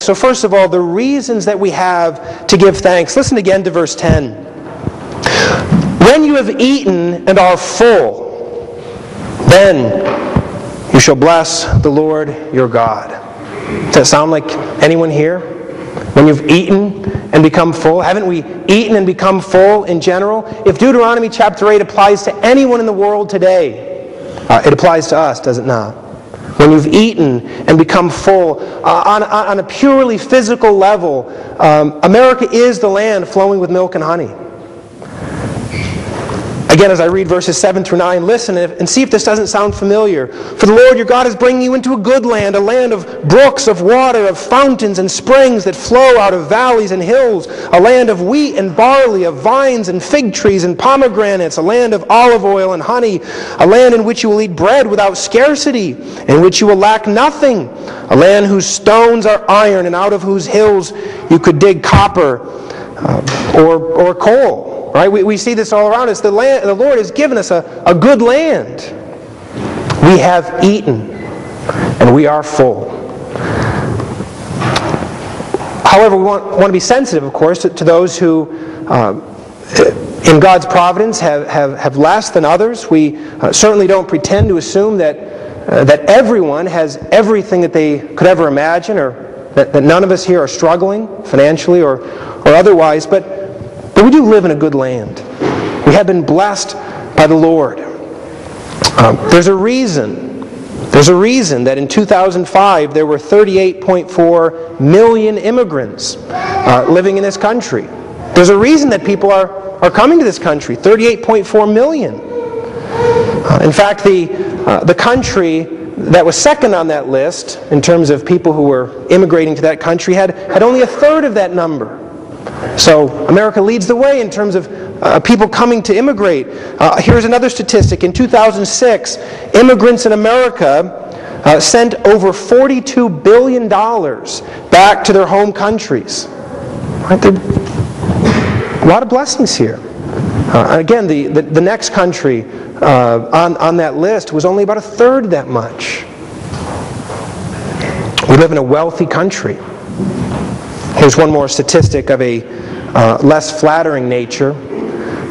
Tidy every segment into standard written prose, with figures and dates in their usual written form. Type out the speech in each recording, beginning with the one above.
So first of all, the reasons that we have to give thanks. Listen again to verse 10. When you have eaten and are full, then you shall bless the Lord your God. Does that sound like anyone here? When you've eaten and become full? Haven't we eaten and become full in general? If Deuteronomy chapter 8 applies to anyone in the world today, it applies to us, does it not? When you've eaten and become full, on a purely physical level, America is the land flowing with milk and honey. Again, as I read verses 7 through 9, listen and see if this doesn't sound familiar. For the Lord your God is bringing you into a good land, a land of brooks, of water, of fountains and springs that flow out of valleys and hills, a land of wheat and barley, of vines and fig trees and pomegranates, a land of olive oil and honey, a land in which you will eat bread without scarcity, in which you will lack nothing, a land whose stones are iron and out of whose hills you could dig copper or coal. Right? We see this all around us. The Lord has given us a good land. We have eaten, and we are full. However, we want to be sensitive, of course, to those who, in God's providence, have less than others. We certainly don't pretend to assume that everyone has everything that they could ever imagine, or that none of us here are struggling financially or otherwise. But we do live in a good land. We have been blessed by the Lord. There's a reason that in 2005 there were 38.4 million immigrants living in this country. There's a reason that people are coming to this country, 38.4 million. In fact, the country that was second on that list in terms of people who were immigrating to that country had only a third of that number. So America leads the way in terms of people coming to immigrate. Here's another statistic. In 2006, immigrants in America sent over $42 billion back to their home countries. Right? A lot of blessings here. Again, the next country on that list was only about a third that much. We live in a wealthy country. Here's one more statistic of a less flattering nature,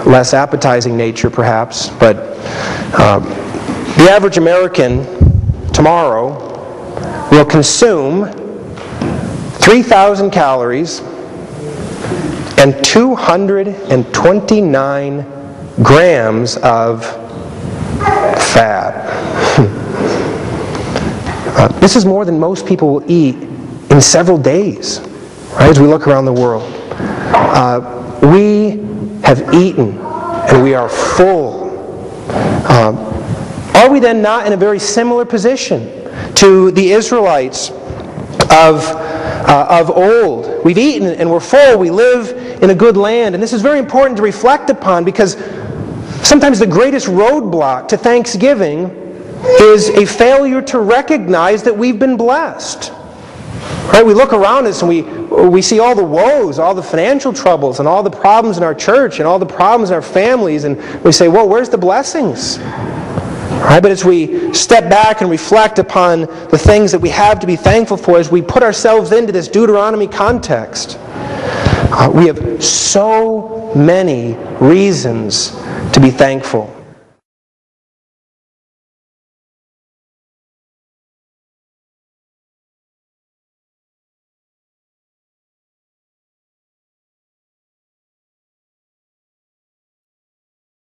less appetizing nature perhaps, but the average American tomorrow will consume 3,000 calories and 229 grams of fat. This is more than most people will eat in several days. Right, as we look around the world, we have eaten and we are full. Are we then not in a very similar position to the Israelites of old? We've eaten and we're full. We live in a good land. And this is very important to reflect upon, because sometimes the greatest roadblock to thanksgiving is a failure to recognize that we've been blessed. Right? We look around us and we see all the woes, all the financial troubles, and all the problems in our church, and all the problems in our families, and we say, well, where's the blessings? Right? But as we step back and reflect upon the things that we have to be thankful for, as we put ourselves into this Deuteronomy context, we have so many reasons to be thankful.